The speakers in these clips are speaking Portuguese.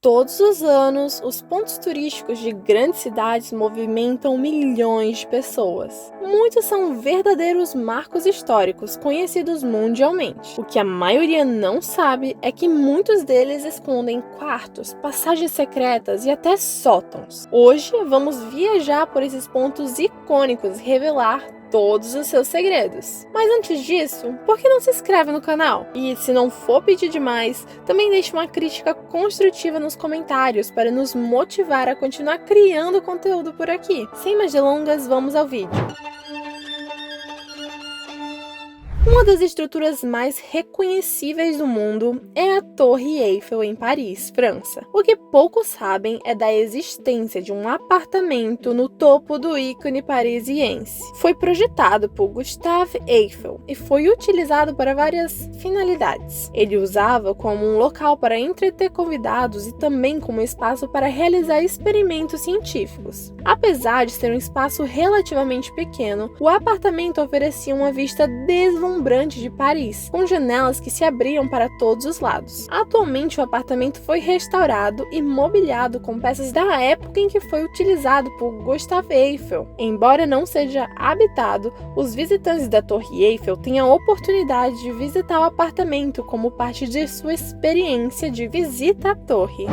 Todos os anos, os pontos turísticos de grandes cidades movimentam milhões de pessoas. Muitos são verdadeiros marcos históricos conhecidos mundialmente. O que a maioria não sabe é que muitos deles escondem quartos, passagens secretas e até sótãos. Hoje, vamos viajar por esses pontos icônicos e revelar todos os seus segredos. Mas antes disso, por que não se inscreve no canal? E se não for pedir demais, também deixe uma crítica construtiva nos comentários para nos motivar a continuar criando conteúdo por aqui. Sem mais delongas, vamos ao vídeo. Uma das estruturas mais reconhecíveis do mundo é a Torre Eiffel em Paris, França. O que poucos sabem é da existência de um apartamento no topo do ícone parisiense. Foi projetado por Gustave Eiffel e foi utilizado para várias finalidades. Ele usava como um local para entreter convidados e também como espaço para realizar experimentos científicos. Apesar de ser um espaço relativamente pequeno, o apartamento oferecia uma vista deslumbrante de Paris, com janelas que se abriam para todos os lados. Atualmente, o apartamento foi restaurado e mobiliado com peças da época em que foi utilizado por Gustave Eiffel. Embora não seja habitado, os visitantes da Torre Eiffel têm a oportunidade de visitar o apartamento como parte de sua experiência de visita à torre.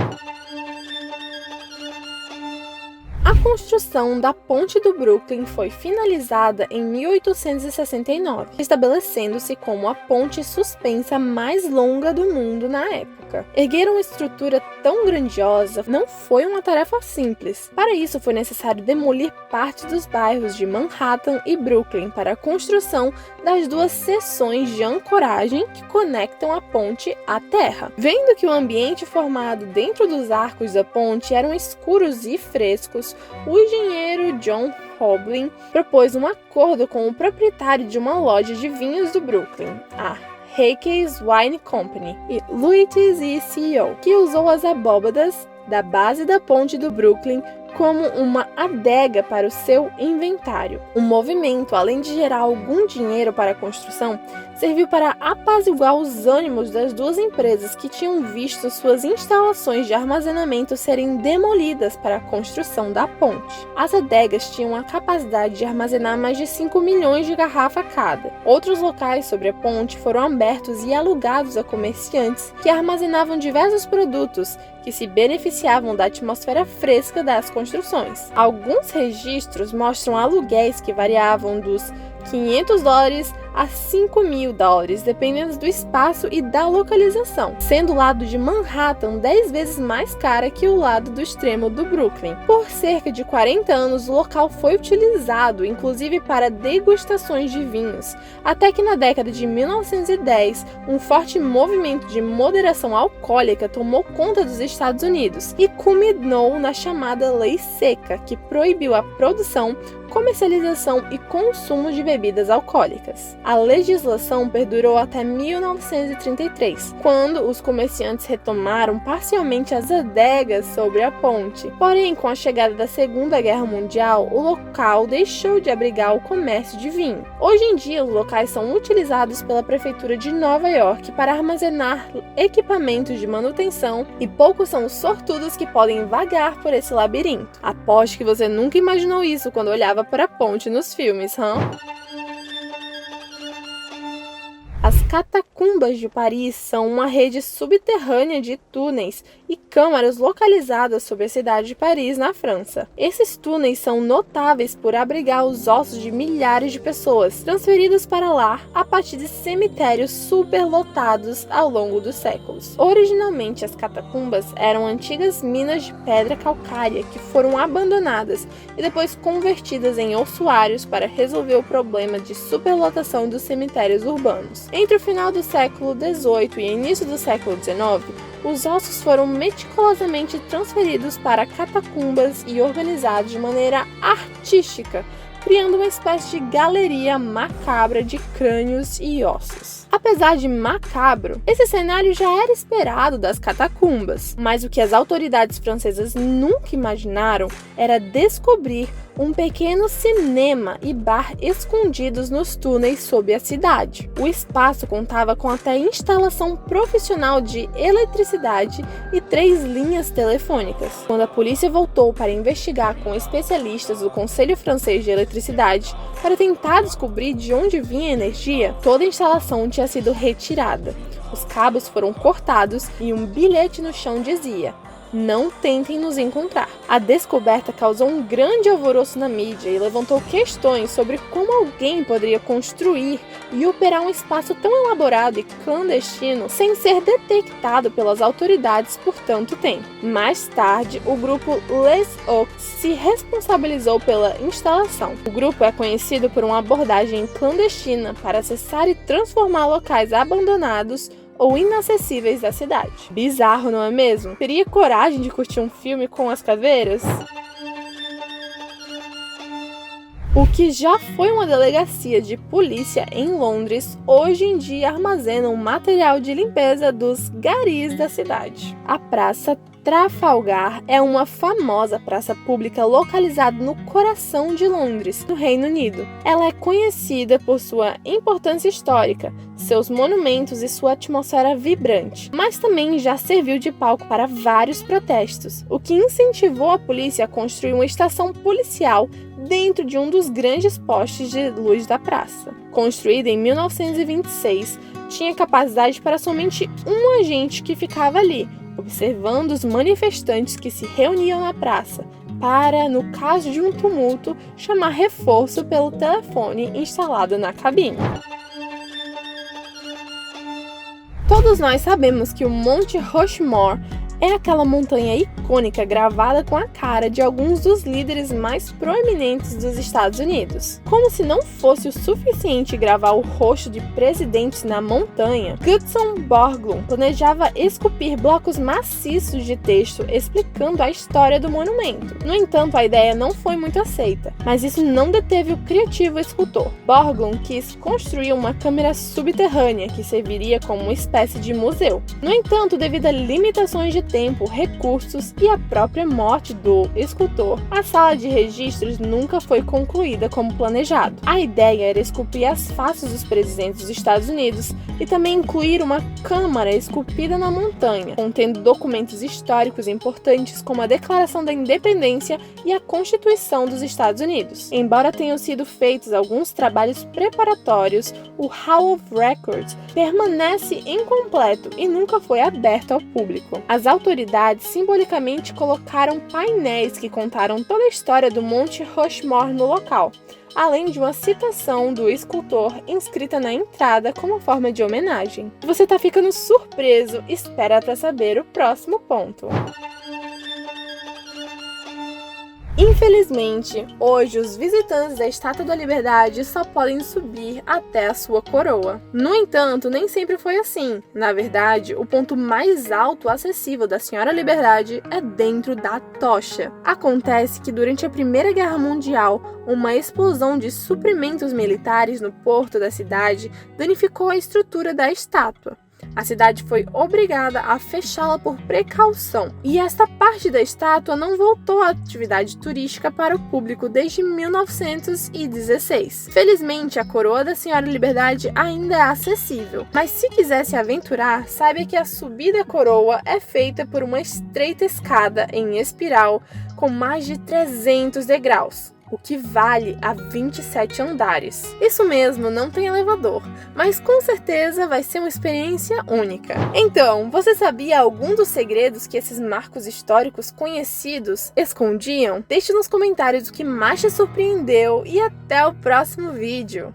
A construção da Ponte do Brooklyn foi finalizada em 1869, estabelecendo-se como a ponte suspensa mais longa do mundo na época. Erguer uma estrutura tão grandiosa não foi uma tarefa simples. Para isso, foi necessário demolir parte dos bairros de Manhattan e Brooklyn para a construção das duas seções de ancoragem que conectam a ponte à terra. Vendo que o ambiente formado dentro dos arcos da ponte eram escuros e frescos, o engenheiro John Hoblin propôs um acordo com o proprietário de uma loja de vinhos do Brooklyn, a Heykes Wine Company, e Louis e CEO, que usou as abóbadas da base da ponte do Brooklyn como uma adega para o seu inventário. O movimento, além de gerar algum dinheiro para a construção, serviu para apaziguar os ânimos das duas empresas que tinham visto suas instalações de armazenamento serem demolidas para a construção da ponte. As adegas tinham a capacidade de armazenar mais de 5 milhões de garrafas cada. Outros locais sobre a ponte foram abertos e alugados a comerciantes que armazenavam diversos produtos que se beneficiavam da atmosfera fresca das construções. Alguns registros mostram aluguéis que variavam dos $500 a $5.000, dependendo do espaço e da localização, sendo o lado de Manhattan 10 vezes mais cara que o lado do extremo do Brooklyn. Por cerca de 40 anos, o local foi utilizado, inclusive para degustações de vinhos, até que na década de 1910, um forte movimento de moderação alcoólica tomou conta dos Estados Unidos e culminou na chamada Lei Seca, que proibiu a produção, comercialização e consumo de bebidas alcoólicas. A legislação perdurou até 1933, quando os comerciantes retomaram parcialmente as adegas sobre a ponte. Porém, com a chegada da Segunda Guerra Mundial, o local deixou de abrigar o comércio de vinho. Hoje em dia, os locais são utilizados pela Prefeitura de Nova York para armazenar equipamentos de manutenção e poucos são os sortudos que podem vagar por esse labirinto. Aposto que você nunca imaginou isso quando olhava para a ponte nos filmes, As catacumbas de Paris são uma rede subterrânea de túneis e câmaras localizadas sobre a cidade de Paris, na França. Esses túneis são notáveis por abrigar os ossos de milhares de pessoas, transferidos para lá a partir de cemitérios superlotados ao longo dos séculos. Originalmente, as catacumbas eram antigas minas de pedra calcária que foram abandonadas e depois convertidas em ossuários para resolver o problema de superlotação dos cemitérios urbanos. Entre o final do século XVIII e início do século XIX, os ossos foram meticulosamente transferidos para catacumbas e organizados de maneira artística, criando uma espécie de galeria macabra de crânios e ossos. Apesar de macabro, esse cenário já era esperado das catacumbas, mas o que as autoridades francesas nunca imaginaram era descobrir um pequeno cinema e bar escondidos nos túneis sob a cidade. O espaço contava com até instalação profissional de eletricidade e 3 linhas telefônicas. Quando a polícia voltou para investigar com especialistas do Conselho Francês de Eletricidade para tentar descobrir de onde vinha a energia, toda a instalação tinha sido retirada. Os cabos foram cortados e um bilhete no chão dizia: "Não tentem nos encontrar." A descoberta causou um grande alvoroço na mídia e levantou questões sobre como alguém poderia construir e operar um espaço tão elaborado e clandestino sem ser detectado pelas autoridades por tanto tempo. Mais tarde, o grupo Les Oaks se responsabilizou pela instalação. O grupo é conhecido por uma abordagem clandestina para acessar e transformar locais abandonados ou inacessíveis da cidade. Bizarro, não é mesmo? Teria coragem de curtir um filme com as caveiras? O que já foi uma delegacia de polícia em Londres, hoje em dia armazena um material de limpeza dos garis da cidade. A Praça Trafalgar é uma famosa praça pública localizada no coração de Londres, no Reino Unido. Ela é conhecida por sua importância histórica, seus monumentos e sua atmosfera vibrante, mas também já serviu de palco para vários protestos, o que incentivou a polícia a construir uma estação policial dentro de um dos grandes postes de luz da praça. Construída em 1926, tinha capacidade para somente um agente que ficava ali, observando os manifestantes que se reuniam na praça, para, no caso de um tumulto, chamar reforço pelo telefone instalado na cabine. Todos nós sabemos que o Monte Rushmore é aquela montanha icônica gravada com a cara de alguns dos líderes mais proeminentes dos Estados Unidos. Como se não fosse o suficiente gravar o rosto de presidentes na montanha, Gutzon Borglum planejava esculpir blocos maciços de texto explicando a história do monumento. No entanto, a ideia não foi muito aceita, mas isso não deteve o criativo escultor. Borglum quis construir uma câmara subterrânea que serviria como uma espécie de museu. No entanto, devido a limitações de tempo, recursos e a própria morte do escultor, a sala de registros nunca foi concluída como planejado. A ideia era esculpir as faces dos presidentes dos Estados Unidos e também incluir uma câmara esculpida na montanha, contendo documentos históricos importantes como a Declaração da Independência e a Constituição dos Estados Unidos. Embora tenham sido feitos alguns trabalhos preparatórios, o Hall of Records permanece incompleto e nunca foi aberto ao público. As autoridades simbolicamente colocaram painéis que contaram toda a história do Monte Rushmore no local, além de uma citação do escultor inscrita na entrada como forma de homenagem. Se você tá ficando surpreso, espera para saber o próximo ponto. Infelizmente, hoje os visitantes da Estátua da Liberdade só podem subir até a sua coroa. No entanto, nem sempre foi assim. Na verdade, o ponto mais alto acessível da Senhora Liberdade é dentro da tocha. Acontece que durante a Primeira Guerra Mundial, uma explosão de suprimentos militares no porto da cidade danificou a estrutura da estátua. A cidade foi obrigada a fechá-la por precaução, e esta parte da estátua não voltou à atividade turística para o público desde 1916. Felizmente, a coroa da Senhora Liberdade ainda é acessível, mas se quiser se aventurar, saiba que a subida à coroa é feita por uma estreita escada em espiral com mais de 300 degraus. O que vale a 27 andares. Isso mesmo, não tem elevador, mas com certeza vai ser uma experiência única. Então, você sabia algum dos segredos que esses marcos históricos conhecidos escondiam? Deixe nos comentários o que mais te surpreendeu e até o próximo vídeo!